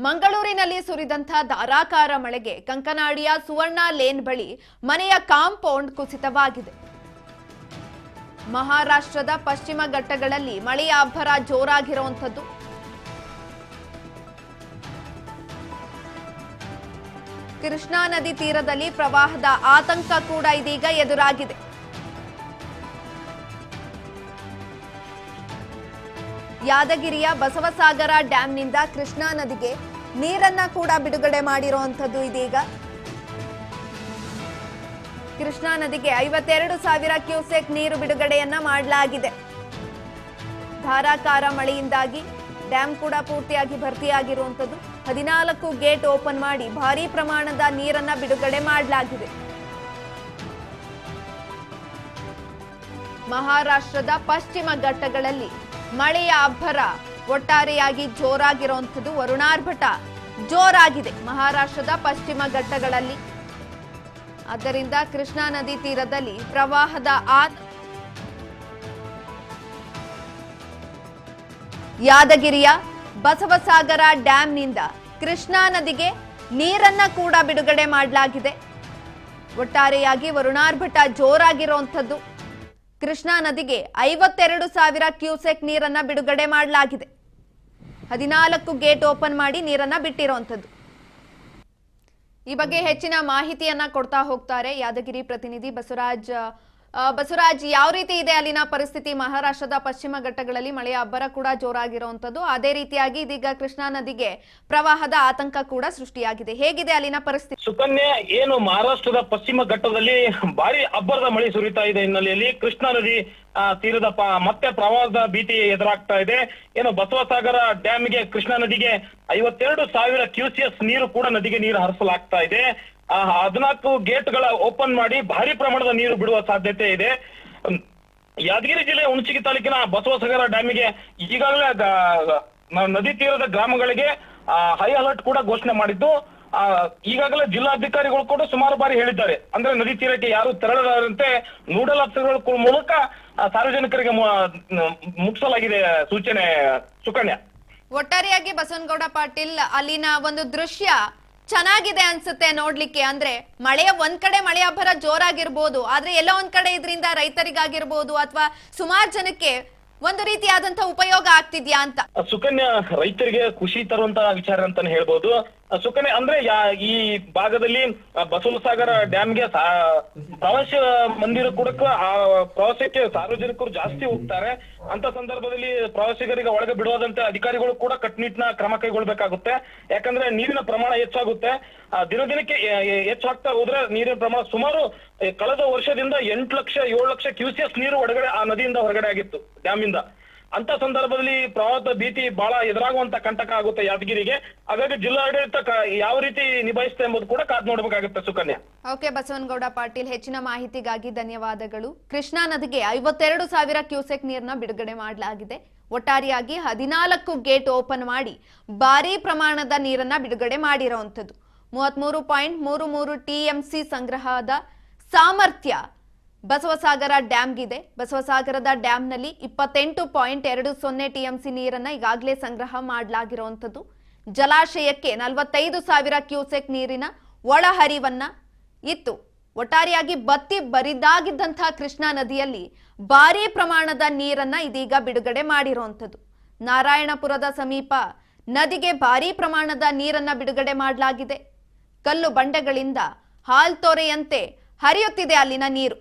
ಮಂಗಳೂರಿನಲ್ಲಿ ಸುರಿದಂತ ಧಾರಾಕಾರ ಮಳೆಗೆ ಕಂಕನಾಡಿಯ ಸುವರ್ಣ ಲೇನ್ ಬಳಿ ಮನೆಯ ಕಾಂಪೌಂಡ್ ಕುಸಿತವಾಗಿದೆ. ಮಹಾರಾಷ್ಟ್ರದ ಪಶ್ಚಿಮ ಘಟ್ಟಗಳಲ್ಲಿ ಮಳೆಯ ಅಬ್ಬರ ಜೋರಾಗಿರುವಂತದ್ದು. ಕೃಷ್ಣಾ ನದಿ ತೀರದಲ್ಲಿ ಪ್ರವಾಹದ ಆತಂಕ ಕೂಡ ಇದೀಗ ಎದುರಾಗಿದೆ. ಯಾದಗಿರಿಯ ಬಸವಸಾಗರ ಡ್ಯಾಂನಿಂದ ಕೃಷ್ಣಾ ನದಿಗೆ ನೀರನ್ನ ಕೂಡ ಬಿಡುಗಡೆ ಮಾಡಿರುವಂತದ್ದು ಇದೀಗ. ಕೃಷ್ಣಾ ನದಿಗೆ 52,000 ಕ್ಯೂಸೆಕ್ ನೀರು ಬಿಡುಗಡೆಯನ್ನ ಮಾಡಲಾಗಿದೆ. ಧಾರಾಕಾರ ಮಳೆಯಿಂದಾಗಿ ಡ್ಯಾಂ ಕೂಡ ಪೂರ್ತಿಯಾಗಿ ಭರ್ತಿಯಾಗಿರುವಂತದ್ದು. 14 ಗೇಟ್ ಓಪನ್ ಮಾಡಿ ಭಾರೀ ಪ್ರಮಾಣದ ನೀರನ್ನ ಬಿಡುಗಡೆ ಮಾಡಲಾಗಿದೆ. ಮಹಾರಾಷ್ಟ್ರದ ಪಶ್ಚಿಮ ಘಟ್ಟಗಳಲ್ಲಿ ಮಳೆಯ ಅಬ್ಬರ ಒಟ್ಟಾರೆಯಾಗಿ ಜೋರಾಗಿರುವಂತದ್ದು. ವರುಣಾರ್ಭಟ ಜೋರಾಗಿದೆ ಮಹಾರಾಷ್ಟ್ರದ ಪಶ್ಚಿಮ ಘಟ್ಟಗಳಲ್ಲಿ. ಆದ್ದರಿಂದ ಕೃಷ್ಣಾ ನದಿ ತೀರದಲ್ಲಿ ಪ್ರವಾಹದ ಯಾದಗಿರಿಯ ಬಸವಸಾಗರ ಡ್ಯಾಂನಿಂದ ಕೃಷ್ಣಾ ನದಿಗೆ ನೀರನ್ನ ಕೂಡ ಬಿಡುಗಡೆ ಮಾಡಲಾಗಿದೆ. ಒಟ್ಟಾರೆಯಾಗಿ ವರುಣಾರ್ಭಟ ಜೋರಾಗಿರುವಂತದ್ದು. ಕೃಷ್ಣಾ ನದಿಗೆ 52,000 ಕ್ಯೂಸೆಕ್ ನೀರನ್ನ ಬಿಡುಗಡೆ ಮಾಡಲಾಗಿದೆ. 14 ಗೇಟ್ ಓಪನ್ ಮಾಡಿ ನೀರನ್ನ ಬಿಟ್ಟಿರುವಂತದ್ದು. ಈ ಬಗ್ಗೆ ಹೆಚ್ಚಿನ ಮಾಹಿತಿಯನ್ನ ಕೊಡ್ತಾ ಹೋಗ್ತಾರೆ ಯಾದಗಿರಿ ಪ್ರತಿನಿಧಿ ಬಸವರಾಜ್. ಬಸವರಾಜ್, ಯಾವ ರೀತಿ ಇದೆ ಅಲ್ಲಿನ ಪರಿಸ್ಥಿತಿ? ಮಹಾರಾಷ್ಟ್ರದ ಪಶ್ಚಿಮ ಘಟ್ಟಗಳಲ್ಲಿ ಮಳೆಯ ಅಬ್ಬರ ಕೂಡ ಜೋರಾಗಿರುವಂತದ್ದು. ಅದೇ ರೀತಿಯಾಗಿ ಇದೀಗ ಕೃಷ್ಣಾ ನದಿಗೆ ಪ್ರವಾಹದ ಆತಂಕ ಕೂಡ ಸೃಷ್ಟಿಯಾಗಿದೆ. ಹೇಗಿದೆ ಅಲ್ಲಿನ ಪರಿಸ್ಥಿತಿ? ಸುಕನ್ಯೆ, ಏನು ಮಹಾರಾಷ್ಟ್ರದ ಪಶ್ಚಿಮ ಘಟ್ಟದಲ್ಲಿ ಭಾರಿ ಅಬ್ಬರದ ಮಳೆ ಸುರಿತಾ ಇದೆ ಹಿನ್ನೆಲೆಯಲ್ಲಿ ಕೃಷ್ಣಾ ನದಿ ತೀರದ ಮತ್ತೆ ಪ್ರವಾಹದ ಭೀತಿ ಎದುರಾಗ್ತಾ ಇದೆ. ಏನು ಬಸವಸಾಗರ ಡ್ಯಾಮ್ಗೆ ಕೃಷ್ಣಾ ನದಿಗೆ 52,000 ಕ್ಯೂಸೆಕ್ ನೀರು ಕೂಡ ನದಿಗೆ ನೀರು ಹರಿಸಲಾಗ್ತಾ ಇದೆ. 14 ಗೇಟ್ಗಳ ಓಪನ್ ಮಾಡಿ ಭಾರಿ ಪ್ರಮಾಣದ ನೀರು ಬಿಡುವ ಸಾಧ್ಯತೆ ಇದೆ. ಯಾದಗಿರಿ ಜಿಲ್ಲೆ ಹುಣಸಗಿ ತಾಲೂಕಿನ ಬಸವಸಾಗರ ಡ್ಯಾಮಿಗೆ ಈಗಾಗಲೇ ನದಿ ತೀರದ ಗ್ರಾಮಗಳಿಗೆ ಹೈ ಅಲರ್ಟ್ ಕೂಡ ಘೋಷಣೆ ಮಾಡಿದ್ದು, ಈಗಾಗಲೇ ಜಿಲ್ಲಾಧಿಕಾರಿಗಳು ಕೂಡ ಸುಮಾರು ಬಾರಿ ಹೇಳಿದ್ದಾರೆ. ಅಂದ್ರೆ ನದಿ ತೀರಕ್ಕೆ ಯಾರು ತೆರಳದಂತೆ ನೋಡಲ್ ಆಫೀಸರ್ಗಳ ಮೂಲಕ ಸಾರ್ವಜನಿಕರಿಗೆ ಮುಗಿಸಲಾಗಿದೆ ಸೂಚನೆ. ಸುಕನ್ಯಾ, ಒಟ್ಟಾರೆಯಾಗಿ ಬಸವನಗೌಡ ಪಾಟೀಲ್, ಅಲ್ಲಿನ ಒಂದು ದೃಶ್ಯ ಚೆನ್ನಾಗಿದೆ ಅನ್ಸುತ್ತೆ ನೋಡ್ಲಿಕ್ಕೆ. ಅಂದ್ರೆ ಒಂದ್ ಕಡೆ ಮಳೆ ಅಬ್ಬರ ಜೋರಾಗಿರ್ಬೋದು, ಆದ್ರೆ ಎಲ್ಲ ಒಂದ್ ಕಡೆ ಇದರಿಂದ ರೈತರಿಗಾಗಿರ್ಬೋದು ಅಥವಾ ಸುಮಾರು ಜನಕ್ಕೆ ಒಂದು ರೀತಿಯಾದಂತ ಉಪಯೋಗ ಆಗ್ತಿದ್ಯಾ ಅಂತ. ಸುಕನ್ಯಾ, ರೈತರಿಗೆ ಖುಷಿ ತರುವಂತ ವಿಚಾರ ಅಂತಾನೆ ಹೇಳ್ಬೋದು. ಸುಕನ್ಯಾ, ಅಂದ್ರೆ ಈ ಭಾಗದಲ್ಲಿ ಬಸವಸಾಗರ ಡ್ಯಾಮ್ಗೆ ಪ್ರವಾಸ ಮಂದಿರ ಕೂಡ ಪ್ರವಾಸಕ್ಕೆ ಸಾರ್ವಜನಿಕರು ಜಾಸ್ತಿ ಹೋಗ್ತಾರೆ. ಅಂತ ಸಂದರ್ಭದಲ್ಲಿ ಪ್ರವಾಸಿಗರಿಗೆ ಒಳಗೆ ಬಿಡುವುದಂತೆ ಅಧಿಕಾರಿಗಳು ಕೂಡ ಕಟ್ಟುನಿಟ್ಟಿನ ಕ್ರಮ ಕೈಗೊಳ್ಬೇಕಾಗುತ್ತೆ. ಯಾಕಂದ್ರೆ ನೀರಿನ ಪ್ರಮಾಣ ಹೆಚ್ಚಾಗುತ್ತೆ. ದಿನದಿನಕ್ಕೆ ಹೆಚ್ಚಾಗ್ತಾ ಹೋದ್ರೆ ನೀರಿನ ಪ್ರಮಾಣ ಸುಮಾರು ಕಳೆದ ವರ್ಷದಿಂದ 8 ಲಕ್ಷ 7 ಲಕ್ಷ ಕ್ಯೂಸೆಕ್ ನೀರು ಹೊರಗಡೆ ಆ ನದಿಯಿಂದ ಹೊರಗಡೆ ಆಗಿತ್ತು ಡ್ಯಾಮಿಂದ. ಅಂತ ಸಂದರ್ಭದಲ್ಲಿ ಪ್ರವಾಹದ ಭೀತಿ ಬಹಳ ಎದುರಾಗುವಂತ ಕಂಟಕ ಆಗುತ್ತೆ ಯಾದಗಿರಿಗೆ. ಹಾಗಾಗಿ ಜಿಲ್ಲಾಡಳಿತ ಯಾವ ರೀತಿ ನಿಭಾಯಿಸುತ್ತೆ ಎಂಬುದು ಕೂಡ ಕಾದ್ ನೋಡ್ಬೇಕಾಗುತ್ತೆ. ಸುಕನ್ಯಾ, ಓಕೆ ಬಸವನಗೌಡ ಪಾಟೀಲ್, ಹೆಚ್ಚಿನ ಮಾಹಿತಿಗಾಗಿ ಧನ್ಯವಾದಗಳು. ಕೃಷ್ಣಾ ನದಿಗೆ 52,000 ಕ್ಯೂಸೆಕ್ ನೀರನ್ನ ಬಿಡುಗಡೆ ಮಾಡಲಾಗಿದೆ. ಒಟ್ಟಾರೆಯಾಗಿ 14 ಗೇಟ್ ಓಪನ್ ಮಾಡಿ ಭಾರೀ ಪ್ರಮಾಣದ ನೀರನ್ನ ಬಿಡುಗಡೆ ಮಾಡಿರುವಂತದ್ದು. 33.33 TMC ಸಂಗ್ರಹದ ಸಾಮರ್ಥ್ಯ ಬಸವಸಾಗರ ಡ್ಯಾಮ್ಗಿದೆ. ಬಸವಸಾಗರದ ಡ್ಯಾಂನಲ್ಲಿ 28.20 TMC ನೀರನ್ನ ಈಗಾಗಲೇ ಸಂಗ್ರಹ ಮಾಡಲಾಗಿರುವಂತದ್ದು. ಜಲಾಶಯಕ್ಕೆ 45,000 ಕ್ಯೂಸೆಕ್ ನೀರಿನ ಒಳಹರಿವನ್ನ ಇತ್ತು. ಒಟ್ಟಾರೆಯಾಗಿ ಬತ್ತಿ ಬರಿದಾಗಿದ್ದಂತಹ ಕೃಷ್ಣಾ ನದಿಯಲ್ಲಿ ಭಾರೀ ಪ್ರಮಾಣದ ನೀರನ್ನ ಇದೀಗ ಬಿಡುಗಡೆ ಮಾಡಿರುವಂತದ್ದು. ನಾರಾಯಣಪುರದ ಸಮೀಪ ನದಿಗೆ ಭಾರೀ ಪ್ರಮಾಣದ ನೀರನ್ನ ಬಿಡುಗಡೆ ಮಾಡಲಾಗಿದೆ. ಕಲ್ಲು ಬಂಡೆಗಳಿಂದ ಹಾಲ್ತೊರೆಯಂತೆ ಹರಿಯುತ್ತಿದೆ ಅಲ್ಲಿನ ನೀರು.